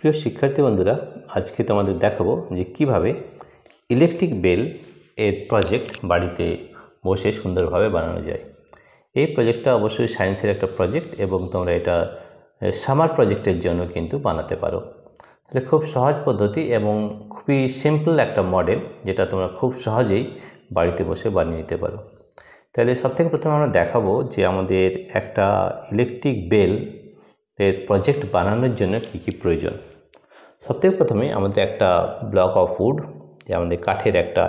প্রিয় শিক্ষার্থী বন্ধুরা, আজকে তোমাদের দেখাবো যে কিভাবে ইলেকট্রিক বেল এর প্রজেক্ট বাড়িতে বসে সুন্দরভাবে বানানো যায়। এই প্রজেক্টটা অবশ্যই সায়েন্সের একটা প্রজেক্ট এবং তোমরা এটা সামার প্রজেক্টের জন্য কিন্তু বানাতে পারো। তাহলে খুব সহজ পদ্ধতি এবং খুবই সিম্পল একটা মডেল, যেটা তোমরা খুব সহজেই বাড়িতে বসে বানিয়ে নিতে পারো। তাহলে সবথেকে প্রথমে আমরা দেখাবো যে আমাদের একটা ইলেকট্রিক বেল এর প্রজেক্ট বানানোর জন্য কি কি প্রয়োজন। সবথেকে প্রথমে আমাদের একটা ব্লক অফ উড, যে আমাদের কাঠের একটা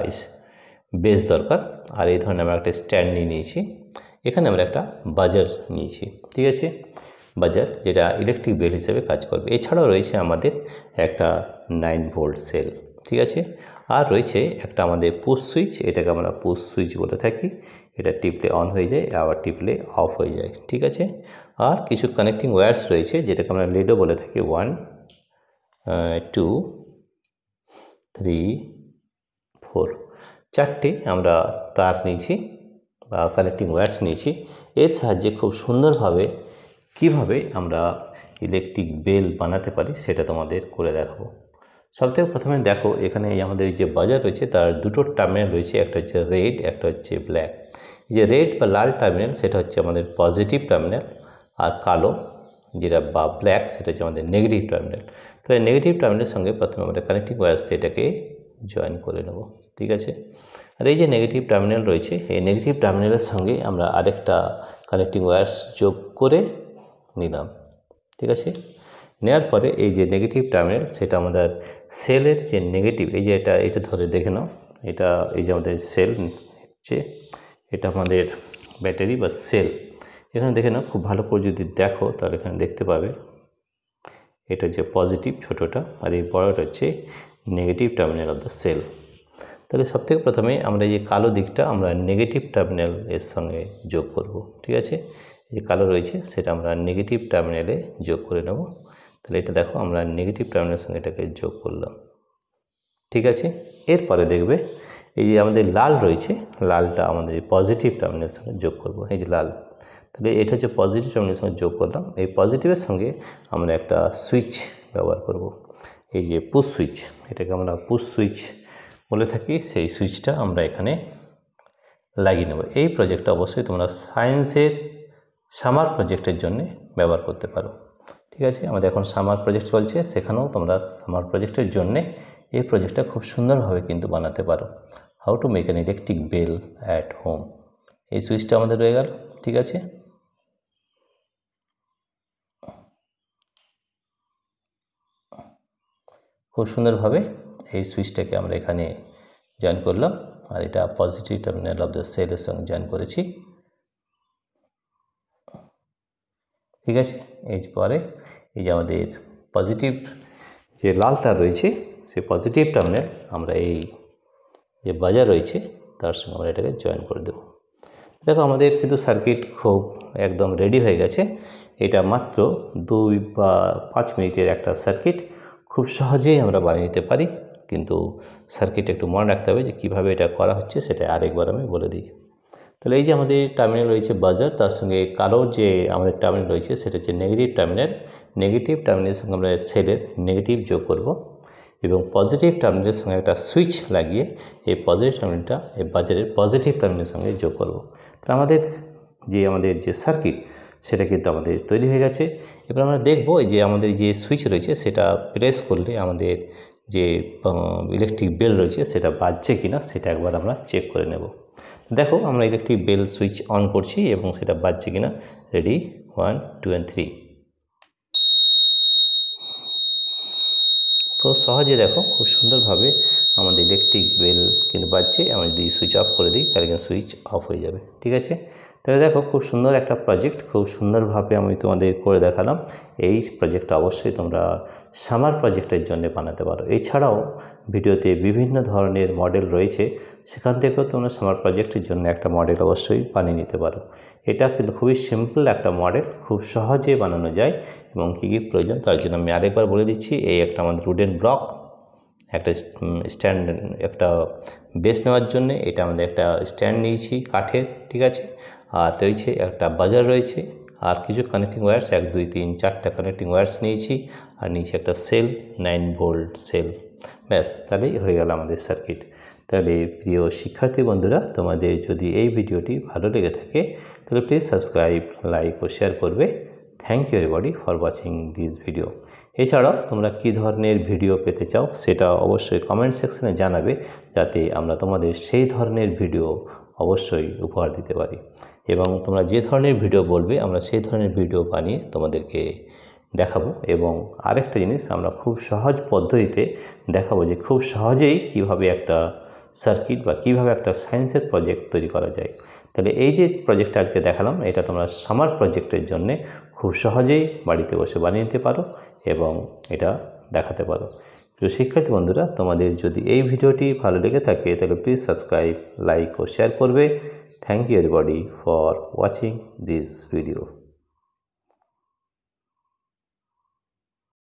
বেস দরকার, আর এই ধরনের আমরা একটা স্ট্যান্ড নিয়ে নিয়েছি। এখানে আমরা একটা বাজার নিয়েছি, ঠিক আছে, বাজার যেটা ইলেকট্রিক বেল হিসেবে কাজ করবে। এছাড়াও রয়েছে আমাদের একটা 9 ভোল্ট সেল, ঠিক আছে, আর রয়েছে একটা আমাদের পুশ সুইচ, এটাকে আমরা পুশ সুইচ বলে থাকি। এটা টিপলে অন হয়ে যায়, আবার টিপলে অফ হয়ে যায়, ঠিক আছে। আর কিছু কানেক্টিং ওয়্যারস রয়েছে, যেটাকে আমরা লেডও বলে থাকি। 1 2 3 4 চারটে আমরা তার নিয়েছি বা কানেক্টিং ওয়্যারস নিয়েছি। এর সাহায্যে খুব সুন্দরভাবে কিভাবে আমরা ইলেকট্রিক বেল বানাতে পারি সেটা তোমাদের করে দেখাবো। সবথেকে প্রথমে দেখো, এখানে আমাদের যে বাজার রয়েছে তার দুটো টার্মিনাল রয়েছে, একটা হচ্ছে রেড, একটা হচ্ছে ব্ল্যাক। যে রেড বা লাল টার্মিনাল সেটা হচ্ছে আমাদের পজিটিভ টার্মিনাল, আর কালো যেটা বা ব্ল্যাক সেটা হচ্ছে আমাদের নেগেটিভ টার্মিনাল। তো এই নেগেটিভ টার্মিনালের সঙ্গে প্রথমে আমরা কানেক্টিং ওয়্যারস দিয়ে এটাকে জয়েন করে নেব, ঠিক আছে। আর এই যে নেগেটিভ টার্মিনাল রয়েছে, এই নেগেটিভ টার্মিনালের সঙ্গে আমরা আরেকটা কানেক্টিং ওয়্যারস যোগ করে নিলাম, ঠিক আছে। নেওয়ার পরে এই যে নেগেটিভ টার্মিনাল সেটা আমাদের সেলের যে নেগেটিভ, এই যে এটা ধরে দেখে নাও, এটা এই যে আমাদের সেল হচ্ছে, এটা আমাদের ব্যাটারি বা সেল। এখানে দেখে নাও, খুব ভালো করে যদি দেখো তাহলে এখানে দেখতে পাবে এটা হচ্ছে পজিটিভ ছোটোটা, আর এই বড়টা হচ্ছে negative terminal of the cell. তাহলে সবথেকে প্রথমে আমরা এই যে কালো দিকটা আমরা নেগেটিভ টার্মিনাল এর সঙ্গে যোগ করব, ঠিক আছে। এই যে কালো রয়েছে সেটা আমরা নেগেটিভ টার্মিনালে যোগ করে নেব। তাহলে এটা দেখো, আমরা নেগেটিভ টার্মিনালের সঙ্গে এটাকে যোগ করলাম, ঠিক আছে। এরপরে দেখবে এই যে আমাদের লাল রয়েছে, লালটা আমাদের পজিটিভ টার্মিনালের সঙ্গে যোগ করব, এই যে লাল। তাহলে এটা হচ্ছে পজিটিভ টার্মিনালের সঙ্গে যোগ করলাম। এই পজিটিভের সঙ্গে আমরা একটা সুইচ ব্যবহার করব, এই যে পুশ সুইচ, এটাকে আমরা পুশ সুইচ বলে থাকি। সেই সুইচটা আমরা এখানে লাগিয়ে নেব। এই প্রজেক্টটা অবশ্যই তোমরা সায়েন্সের সামার প্রজেক্টের জন্য ব্যবহার করতে পারো, ঠিক আছে। আমাদের এখন সামার প্রজেক্ট চলছে, সেখানেও তোমরা সামার প্রজেক্টের জন্যে এই প্রজেক্টটা খুব সুন্দরভাবে কিন্তু বানাতে পারো। How to make an electric bell at home. এই সুইচটা আমাদের রয়ে গেল, ঠিক আছে। খুব সুন্দরভাবে এই সুইচটাকে আমরা এখানে জয়েন করলাম, আর এটা পজিটিভ টার্মিনাল অফ দ্য সেলের সঙ্গে জয়েন করেছি, ঠিক আছে। এই পরে এই যে আমাদের পজিটিভ যে লাল তার রয়েছে, সেই পজিটিভ টার্মিনাল আমরা এই যে বাজার রয়েছে তার সঙ্গে আমরা এটাকে জয়েন করে দেব। দেখো, আমাদের কিন্তু সার্কিট খুব একদম রেডি হয়ে গেছে। এটা মাত্র 2 বা 5 মিনিটের একটা সার্কিট, খুব সহজেই আমরা বানিয়ে নিতে পারি। কিন্তু সার্কিট একটু মনে রাখতে হবে যে কীভাবে এটা করা হচ্ছে, সেটা আরেকবার আমি বলে দিই। তাহলে এই যে আমাদের টার্মিনাল রয়েছে বাজার, তার সঙ্গে কালো যে আমাদের টার্মিনাল রয়েছে সেটা হচ্ছে নেগেটিভ টার্মিনাল। নেগেটিভ টার্মিনালের সঙ্গে আমরা সেলের নেগেটিভ যোগ করব এবং পজিটিভ টার্মিনালের সঙ্গে একটা সুইচ লাগিয়ে এই পজিটিভ টার্মিনালটা এই বাজারের পজিটিভ টার্মিনালের সঙ্গে যোগ করব। তাহলে আমাদের যে সার্কিট সেটা কিন্তু আমাদের তৈরি হয়ে গেছে। এবার আমরা দেখব যে আমাদের যে সুইচ রয়েছে সেটা প্রেস করলে আমাদের যে ইলেকট্রিক বেল রয়েছে সেটা বাজছে কিনা সেটা একবার আমরা চেক করে নেব। দেখো, আমরা ইলেকট্রিক বেল সুইচ অন করছি এবং সেটা বাজছে কিনা। Ready, 1 2 and 3। খুব সহজে দেখো, খুব সুন্দরভাবে আমাদের ইলেকট্রিক বেল কিন্তু বাজছে। আমরা যদি সুইচ অফ করে দিই তাহলে কিন্তু সুইচ অফ হয়ে যাবে, ঠিক আছে। তাহলে দেখো, খুব সুন্দর একটা প্রজেক্ট, খুব সুন্দরভাবে আমি তোমাদের করে দেখালাম। এই প্রজেক্টটা অবশ্যই তোমরা সামার প্রজেক্টের জন্য বানাতে পারো। এছাড়াও ভিডিওতে বিভিন্ন ধরনের মডেল রয়েছে, সেখান থেকেও তোমরা সামার প্রজেক্টের জন্য একটা মডেল অবশ্যই বানিয়ে নিতে পারো। এটা কিন্তু খুবই সিম্পল একটা মডেল, খুব সহজে বানানো যায়। এবং কী কী প্রয়োজন তার জন্য আমি আরেকবার বলে দিচ্ছি। এই একটা আমাদের উডেন ব্লক, একটা স্ট্যান্ড, একটা বেস নেওয়ার জন্য এটা আমাদের একটা স্ট্যান্ড নিয়েছি কাঠের, ঠিক আছে। আর রয়েছে একটা বাজার রয়েছে, আর কিছু কানেক্টিং ওয়্যার্স 1 2 3 4টা কানেক্টিং ওয়্যার্স নিয়েছি আর নিচে একটা সেল 9 ভোল্ট সেল। ব্যাস, তাহলেই হয়ে গেল আমাদের সার্কিট। তাহলে প্রিয় শিক্ষার্থী বন্ধুরা, তোমাদের যদি এই ভিডিওটি ভালো লেগে থাকে তাহলে প্লিজ সাবস্ক্রাইব, লাইক ও শেয়ার করবে। Thank you everybody for watching this video. এছাড়াও তোমরা কী ধরনের ভিডিও পেতে চাও সেটা অবশ্যই কমেন্ট সেকশনে জানাবে, যাতে আমরা তোমাদের সেই ধরনের ভিডিও অবশ্যই উপহার দিতে পারি। এবং তোমরা যে ধরনের ভিডিও বলবে আমরা সেই ধরনের ভিডিও বানিয়ে তোমাদেরকে দেখাবো। এবং আরেকটা জিনিস, আমরা খুব সহজ পদ্ধতিতে দেখাবো যে খুব সহজেই কিভাবে একটা সার্কিট বা কিভাবে একটা সায়েন্সের প্রজেক্ট তৈরি করা যায়। তাহলে এই যে প্রজেক্টটা আজকে দেখালাম, এটা তোমরা সামার প্রজেক্টের জন্য খুব সহজেই বাড়িতে বসে বানিয়ে নিতে পারো এবং এটা দেখাতে পারো। প্রিয় শিক্ষার্থী বন্ধুরা, তোমাদের যদি এই ভিডিওটি ভালো লেগে থাকে তাহলে প্লিজ সাবস্ক্রাইব, লাইক ও শেয়ার করবে। Thank you everybody for watching this video.